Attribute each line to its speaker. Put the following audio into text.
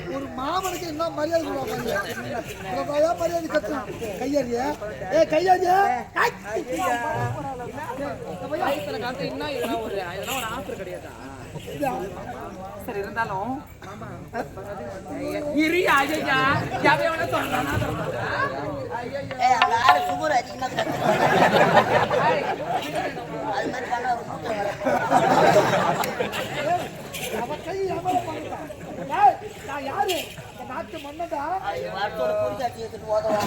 Speaker 1: ஒரு மாமனுக்கு என்ன மரியாதை மரியாதை கத்து கையாடிய கையாடிய
Speaker 2: இன்னும் ஒரு ஆஃபர் கிடையாதா? சரி இருந்தாலும்
Speaker 3: சுகர் அதிகமாக
Speaker 1: யாரு நாட்டு மன்னதா
Speaker 3: பொறிக்காட்சி எடுத்துட்டு போதும்